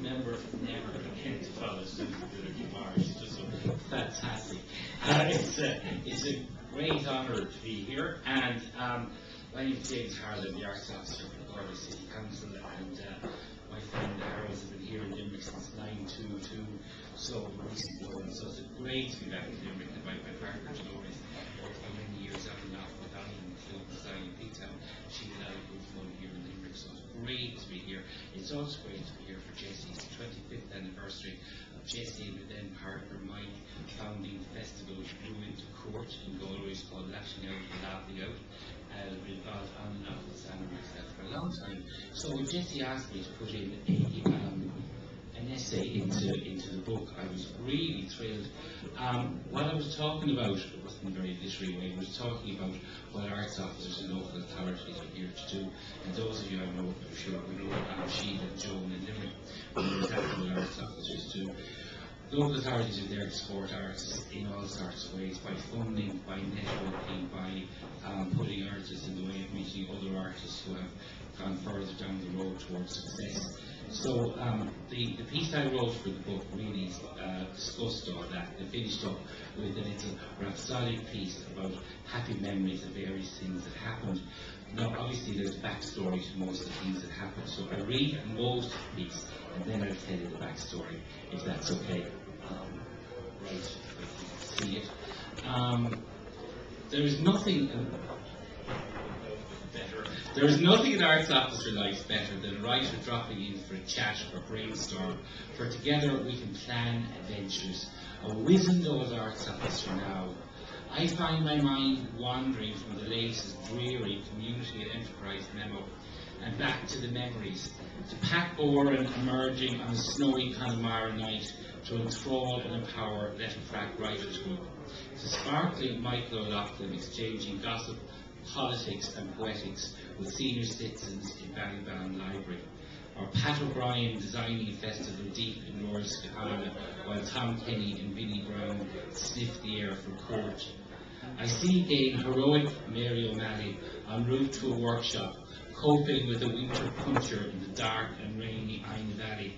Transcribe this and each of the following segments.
member never again to follow Susan Good. She's just so fantastic. It's a great honour to be here, and my name is James Harrold, I'm the Arts Officer for the Galway City Council, and my friend Harrold has been here in Limerick since 1922, so recently, so it's great to be back in Limerick, and my partner Joe has worked for many years out and off with Alan in film design in Pigtown. She did a good fun here in Limerick, so it's great to be here. It's also great to be here for Jessie's 25th anniversary of Jessie and then partner Mike founding the festival Grew into Court in Galway. It's called Lashing Out and Laughing Out. We've involved on and off with Sam and myself for a long time. So when Jessie asked me to put in an essay into the book, I was really thrilled. What I was talking about, it wasn't in a very literary way, I was talking about what arts officers and local authorities are here to do. And those of you I know, I'm sure, we know Sheila and Joan and Limerick, we know exactly what arts officers do. Local authorities are there to support artists in all sorts of ways, by funding, by networking, by putting artists in the way of meeting other artists who have gone further down the road towards success. So the piece I wrote for the book really discussed all that and finished up with a little rhapsodic piece about happy memories of various things that happened. Now obviously there's a backstory to most of the things that happened, so I read most of the piece and then I'll tell you the backstory, if that's okay. Right, if you can see it. There is nothing an arts officer likes better than a writer dropping in for a chat or brainstorm, for together we can plan adventures. A wizened old arts officer now, I find my mind wandering from the latest dreary community and enterprise memo and back to the memories, to Pat Boran emerging on a snowy Connemara night to enthrall and empower Letterfrack Writers Group, to sparkling Michael O'Loughlin exchanging gossip, politics and poetics with senior citizens in Ballybound Library, or Pat O'Brien designing a festival deep in Norris Kahana while Tom Kenny and Vinnie Brown sniffed the air from court. I see again heroic Mary O'Malley en route to a workshop, coping with a winter puncher in the dark and rainy Aina Valley.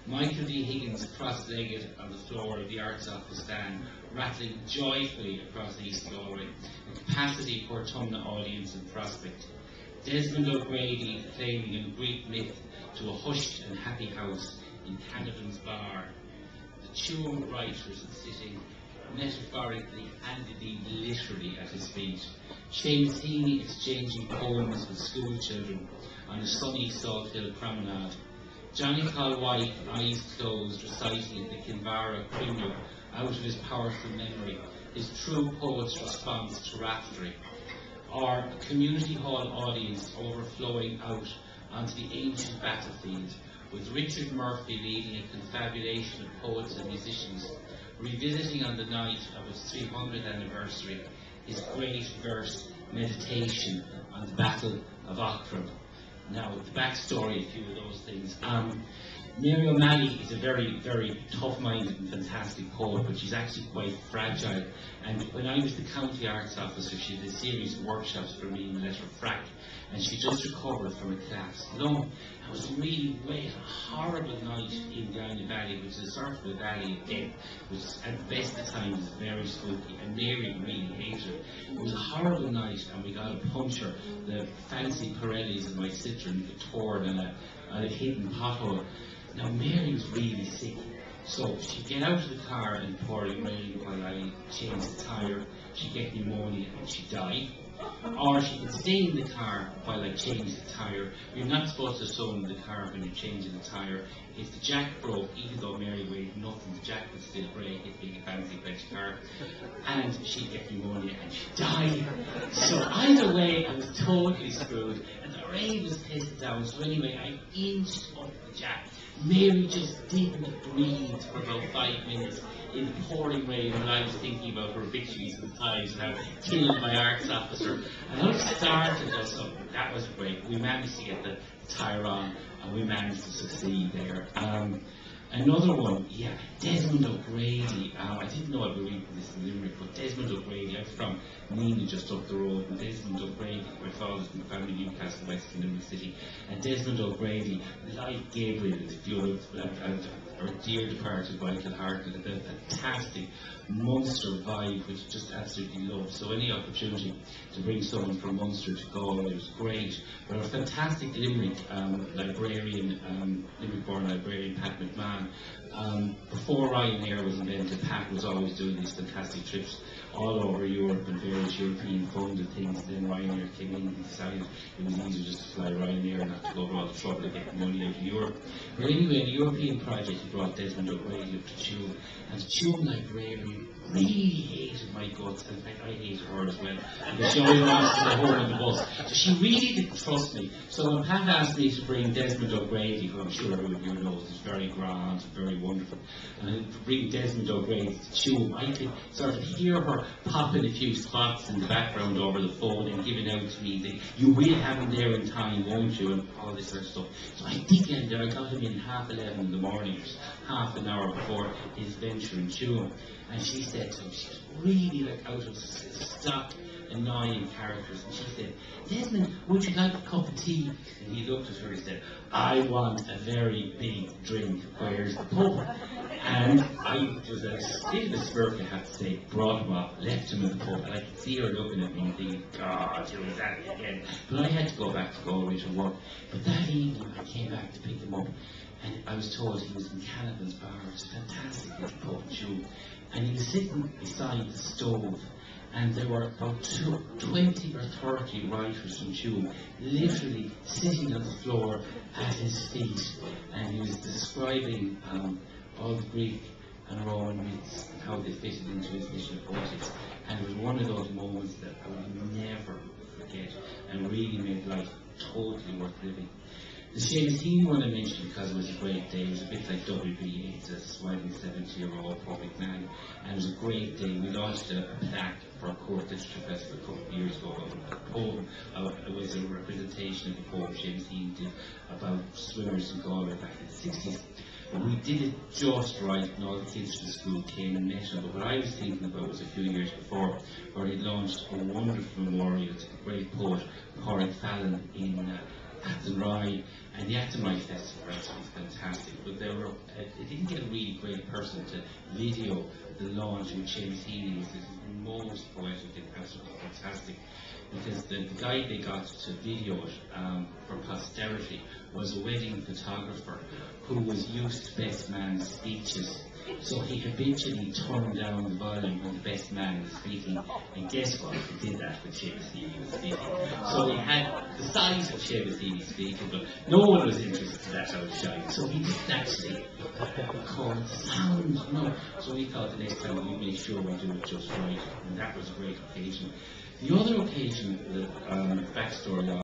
Michael D. Higgins cross-legged on the floor of the Arts Office van, rattling joyfully across East Galway, a capacity Portumna audience in prospect. Desmond O'Grady claiming a Greek myth to a hushed and happy house in Canavan's bar. The Tuam writers sitting metaphorically and indeed literally at his feet. Seamus Heaney exchanging poems with school children on a sunny Salt Hill promenade. Johnny White, eyes closed, reciting the Kinvara Creamery out of his powerful memory, his true poet's response to raftery. Or a community hall audience overflowing out onto the ancient battlefield, with Richard Murphy leading a confabulation of poets and musicians, revisiting on the night of its 300th anniversary his great verse meditation on the Battle of Aughrim. Now, the backstory, a few of those things. Mary O'Malley is a very, very tough-minded and fantastic poet, but she's actually quite fragile. And when I was the county arts officer, she did a series of workshops for me in Letterfrack, and she just recovered from a collapsed lung. It was really wet, a horrible night in Aina Valley, which is a sort of a valley of death, which at the best of times is very spooky, and Mary really hated it. It was a horrible night, and we got a puncture, the fancy Pirellis in my Citroen torn on a hidden pothole. Now Mary was really sick, so she'd get out of the car in pouring rain while I changed the tyre, she'd get pneumonia and she'd die. Or she could stay in the car while I changed the tyre. You're not supposed to sew in the car when you're changing the tyre. If the jack broke, even though Mary weighed nothing, the jack would still break, it being a fancy French car. And she'd get pneumonia and she'd die. So either way, I was totally screwed. And the rain was pissing down, so anyway, I inched up the jack. Mary just didn't breathe for about 5 minutes in the pouring rain when I was thinking about her obituaries and ties and how killed my arts officer. And I started us up. That was great. We managed to get the tyre on and we managed to succeed there. Another one, yeah, Desmond O'Grady. I didn't know I'd be reading this in Limerick, but Desmond O'Grady, I'm from Nina, just up the road, and Desmond O'Grady, my father's from the family Newcastle West in Limerick City, and Desmond O'Grady, like Gabriel, if you know, our dear departed Michael Hart, had a fantastic Munster vibe, which I just absolutely love. So any opportunity to bring someone from Munster to Galway was great. But a fantastic Limerick librarian, Limerick-born librarian, Pat McMahon. Before Ryanair was invented, Pat was always doing these fantastic trips all over Europe and various European funded things. Then Ryanair came in and decided it was easier just to fly Ryanair and not to go over all the trouble of getting money out of Europe. But anyway, in the European project, he brought Desmond O'Grady up to Tuam, and the Tuam librarian really hated my guts. In fact, I hated her as well, because she always wanted to stay home on the bus. So she really didn't trust me. So when Pat asked me to bring Desmond O'Grady, who I'm sure everyone here knows is very grand, very wonderful, and to bring Desmond O'Grady to Tuam, I could sort of hear her popping a few spots in the background over the phone and giving out to me that you will have him there in time, won't you, and all this sort of stuff. So I did get him there. I got him in 11:30 in the morning, just half an hour before his venture in Tuam. And she said to him, she was really like out of stock, annoying characters, and she said, Desmond, would you like a cup of tea? And he looked at her and said, I want a very big drink, where's the pub? And I was a bit of a smirk, I have to say, brought him up, left him in the pub, and I could see her looking at me and thinking, God, who was that again? But I had to go back to Galway to work. But that evening I came back to pick him up, and I was told he was in Canavan's bar. It's a fantastic little pub in Tuam. And he was sitting beside the stove, and there were about 20 or 30 writers from Tuam literally sitting on the floor at his feet, and he was describing all the Greek and Roman myths and how they fitted into his mission of politics. And it was one of those moments that I will never forget and really made life totally worth living. The Seamus Heaney one I mentioned because it was a great day. It was a bit like WB, it's a smiling 70-year-old public man, and it was a great day. We launched a plaque for our Court District Festival a couple of years ago. A poem, it was a representation of the poem Seamus Heaney did about swimmers in Galway back in the 60s. But we did it just right, and all the kids from the school came and met him. But what I was thinking about was a few years before, where he launched a wonderful memorial to the great poet Pádraig Fallon in Athenry, and the Athenry Festival was fantastic, but they didn't get a really great person to video the launch with Seamus Heaney. Was the most poetic and absolutely fantastic, because the guy they got to video it for posterity was a wedding photographer who was used to best man's speeches. So he habitually turned down the volume when the best man was speaking, and guess what? He did that when Seamus Heaney was speaking. So he had the size of Seamus Heaney speaking, but no one was interested in that outshine. So he didn't actually record sound, no. So we thought the next time we'd make sure we do it just right, and that was a great occasion. The other occasion, the backstory